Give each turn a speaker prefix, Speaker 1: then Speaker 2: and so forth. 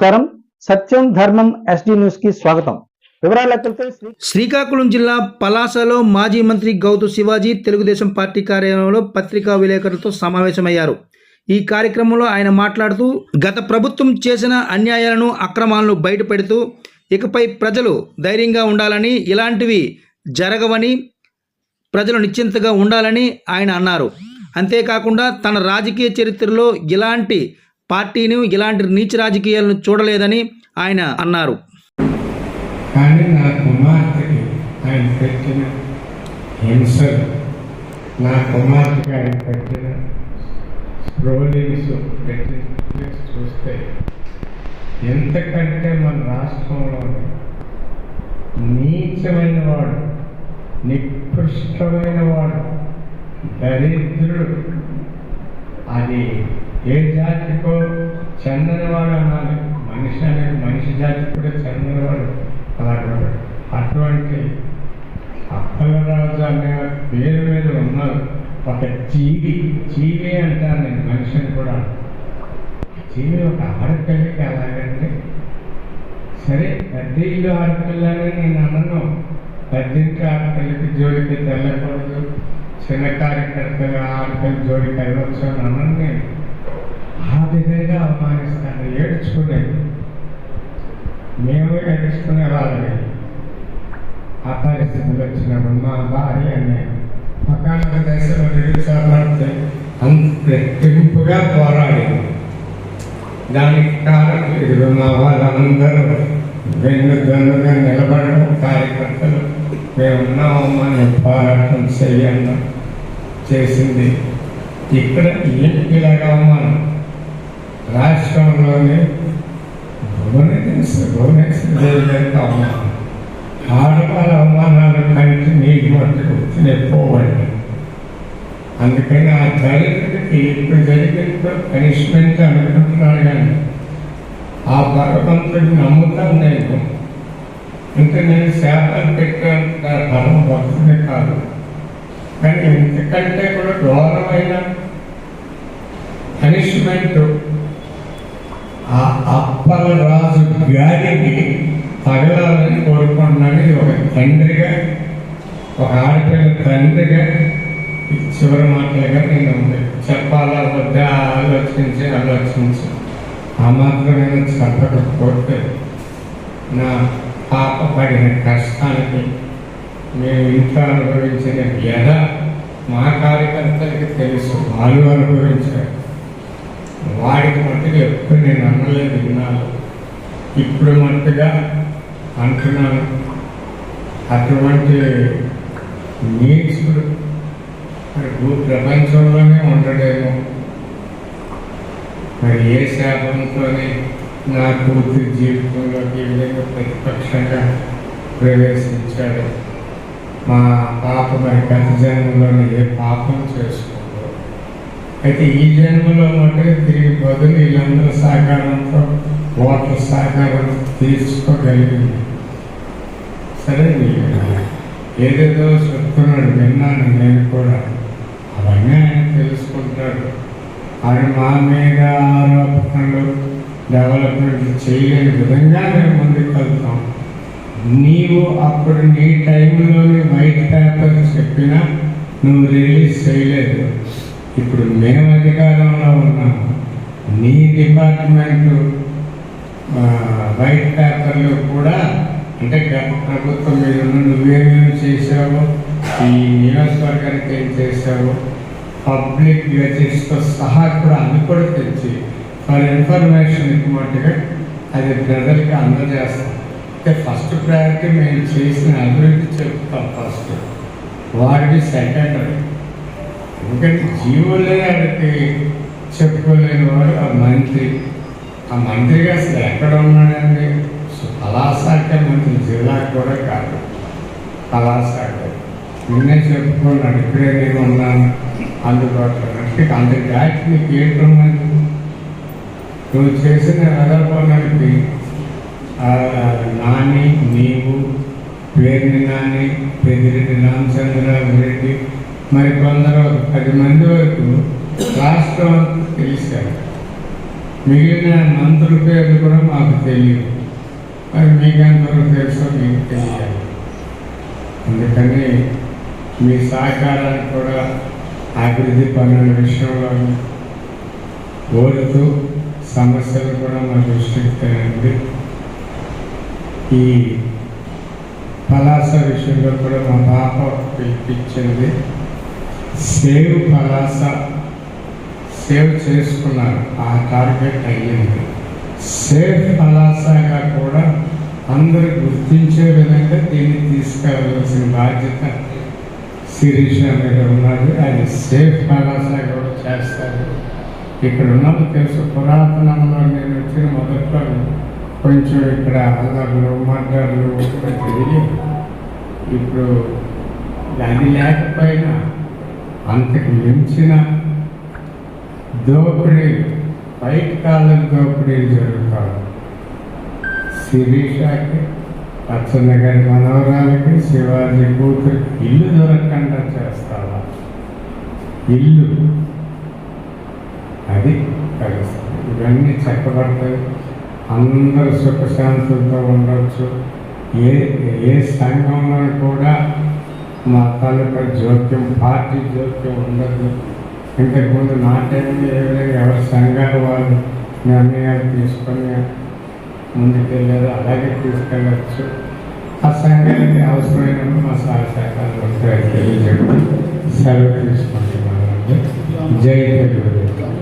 Speaker 1: నమస్కారం. సత్యం ధర్మం SD news కి స్వాగతం. వివరాలకు
Speaker 2: శ్రీకాకుళం జిల్లా పలాసలో మాజీ మంత్రి గౌతు శివాజీ తెలుగుదేశం పార్టీ కార్యాలయంలో పత్రికా విలేకరులతో సమావేశమయ్యారు. ఈ కార్యక్రమంలో ఆయన మాట్లాడుతూ గత ప్రభుత్వం చేసిన అన్యాయాలను అక్రమాలను బయటపెడుతూ ఇకపై ప్రజలు ధైర్యంగా ఉండాలని, ఇలాంటివి జరగవని, ప్రజలు నిశ్చింతగా ఉండాలని ఆయన అన్నారు. అంతేకాకుండా తన రాజకీయ చరిత్రలో ఇలాంటి పార్టీని, ఇలాంటి నీచ రాజకీయాలను చూడలేదని ఆయన అన్నారు.
Speaker 3: కానీ నా కుమార్తెకి ఆయన పెట్టిన హింసలు, నా కుమార్తెకి ఆయన పెట్టిన స్క్రోలింగ్స్ చూస్తే ఎంతకంటే మన రాష్ట్రంలో నీచమైన వాడు, నికృష్టమైన వాడు, దరిద్రుడు, అది ఏ జాతికో చెందనివాడు అనాలి. మనిషి అనేది మనిషి జాతికి కూడా చెందినవాడు అలాంటి. అటువంటి అప్పలరాజు అనే పేరు మీద ఉన్నారు. ఒక జీవి అంటాను నేను, మనిషిని కూడా. జీవి ఒక ఆడపిల్లకి అలాగండి. సరే, పెద్ద ఇల్లు ఆడపిల్లని నేను అనను. పెద్దింటి ఆడపిల్లకి జోడికి తెల్లకూడదు, చిన్న కార్యకర్తలు ఆడపిల్ల జోడికి వెళ్ళవచ్చు అని అన్నాను నేను. ఆ విధంగా అవమానిస్తాను. ఏడ్చుకునేది, మేము ఏడుచుకునే వాళ్ళని. ఆ పరిస్థితులు వచ్చినప్పుడు మా భార్య నేను పక్కన దశలో నిరుత్సాహపడితే అంత రెట్టింపుగా పోరాడింది. దానికి కారణం ఇది. మా వాళ్ళందరూ వెన్నుదన్నుగా నిలబడడం, కార్యకర్తలు మేమున్నామమ్మా నేను పోరాటం చెయ్యన్నా చేసింది. ఇక్కడ ఇలాగా అవమానం రాష్ట్రంలోనే భువనేశ్వరి దేవి గారికి అవమానం. ఆడవాళ్ళ అవమానాలు కంటే నీటి మట్టుకు ఎక్కువండి. అందుకని ఆ దళితుడికి ఇప్పుడు జరిగిన పనిష్మెంట్ అనుకుంటున్నాను. కానీ ఆ భగవంతుడిని నమ్ముతాను నేను. అంటే నేను శాపాలు పెట్టినంత పరమ భక్తుడే కాదు. కానీ ఇంతకంటే కూడా ఘోరమైన పనిష్మెంట్ ఆ అప్పల రాజు గారికి తగలాలని కోరుకుంటున్నాను. ఒక తండ్రిగా, ఒక ఆడపిల్ల తండ్రిగా చివరి మాటలుగా నేను చెప్పాలా వద్దా ఆలోచించి ఆ మాత్రమే చెప్పకపోతే నా పాప పడిన కష్టానికి, మేము ఇంట్లో అనుభవించిన వ్యధ మా కార్యకర్తలకి తెలుసు. వాళ్ళు అనుభవించారు. వాడికి మట్టుగా ఎప్పుడు నేను అనలేదు, విన్నాను. ఇప్పుడు మట్టుగా అంటున్నాను. అటువంటి నీచుడు మరి ప్రపంచంలోనే ఉండడేమో. మరి ఏ శాపంతోనే నా కూతురి జీవితంలోకి ఈ విధంగా ప్రతిపక్షంగా ప్రవేశించాడు. మా పాప మరి గత జన్మలోనే ఏ పాపం చేసుకో. అయితే ఈ జన్మలో మటుకు తిరిగి బదులు వీళ్ళందరూ సహకారంతో, ఓట్ల సహకారం తీర్చుకోగలిగింది. సరే, ఏదేదో చెప్తున్నాడు, విన్నాను నేను కూడా. అవన్నీ ఆయన తెలుసుకుంటాడు. ఆయన మా మీద ఆరోపణలు డెవలప్మెంట్ చేయలేని విధంగా మేము ముందుకు వెళ్తాం. నీవు అప్పుడు నీ టైంలోని వైట్ పేపర్ చెప్పినా నువ్వు రిలీజ్ చేయలేదు. ఇప్పుడు మేము అధికారంలో ఉన్నాము. నీ డిపార్ట్మెంటు వైట్ పేపర్లో కూడా, అంటే గత ప్రభుత్వం మీద నువ్వేమేమి చేసావో, ఈ నియోజకవర్గానికి ఏం చేసావో, పబ్లిక్ గెజెట్స్తో సహా కూడా అది కూడా తెచ్చి ఫర్ ఇన్ఫర్మేషన్ ఇవ్వమట్టుగా అది ప్రజలకి అందజేస్తాం. అంటే ఫస్ట్ ప్రయారిటీ మేము చేసిన అభివృద్ధి చెప్తాం ఫస్ట్, వాడికి సెకండరీ. ఎందుకంటే జీవులే వాడికి చెప్పుకోలేని వాడు ఆ మంత్రి. ఆ మంత్రిగా అసలు ఎక్కడ ఉన్నాడండి? కళాశాఖ మంత్రి, జిల్లాకు కూడా కాదు, కళాశాఖ. నిన్నే చెప్పుకున్నాడు, ఇక్కడే నేను ఉన్నాను అందుబాటులో. అంటే అంత దాటి నీకు ఏంటున్నది? నువ్వు చేసిన వెదపడానికి నాని, నీవు, పేరుని నాని, పెదిరెడ్డి రామచంద్రరావు రెడ్డి, మరి కొందరు 10 మంది వరకు రాష్ట్రం తెలిసారు. మిగిలిన మంత్రుల పేర్లు కూడా మాకు తెలియదు. మరి మీకు ఎంతవరకు తెలుసో మీకు తెలియాలి. అందుకని మీ సహకారాన్ని కూడా అభివృద్ధి పనుల విషయంలో కోరుతూ సమస్యలు కూడా మా దృష్టికి తేండి. ఈ పలాస విషయంలో కూడా మా పాప పిలిపించింది. సేవ్ పలాస సేవ్ చేసుకున్నారు, ఆ టార్గెట్ అయ్యింది. సేవ్ పలాసగా కూడా అందరూ గుర్తించే విధంగా దీన్ని తీసుకెళ్ళవలసిన బాధ్యత శిరీష మీద ఉన్నది. అది సేఫ్ పలాస కూడా చేస్తారు. ఇక్కడ ఉన్నది తెలుసు, పురాతనంలో నేను వచ్చిన మొదట్లో కొంచెం ఇక్కడ అల్లర్లు మర్డర్లు తెలియదు. ఇప్పుడు అది లేకపోయినా అంతకు మించిన దోపిడీ, బయట కాలం దోపిడీ జరుగుతారు. శిరీషకి, అచ్చన్న గారి మనవరాలకి, శివాజీ కూతురు ఇల్లు దొరకకుండా చేస్తావా? ఇల్లు అది పరిస్థితి. ఇవన్నీ చెప్పబడతాయి. అందరూ సుఖశాంతులతో ఉండొచ్చు. ఏ సంఘంలో కూడా మా తాలూకా జోక్యం, పార్టీ జోక్యం ఉండదు. ఇంతకుముందు నా టైంలో ఎవరి సంఘాలు వాళ్ళు నిర్ణయాలు తీసుకొని ముందుకెళ్ళారు, అలాగే తీసుకెళ్ళచ్చు. ఆ సంఘానికి అవసరమైనప్పుడు మా సహకారాలు వస్తాయి తెలియజేయడం. సెలవు తీసుకుంటున్నాను. జై తెలుగుదేశం.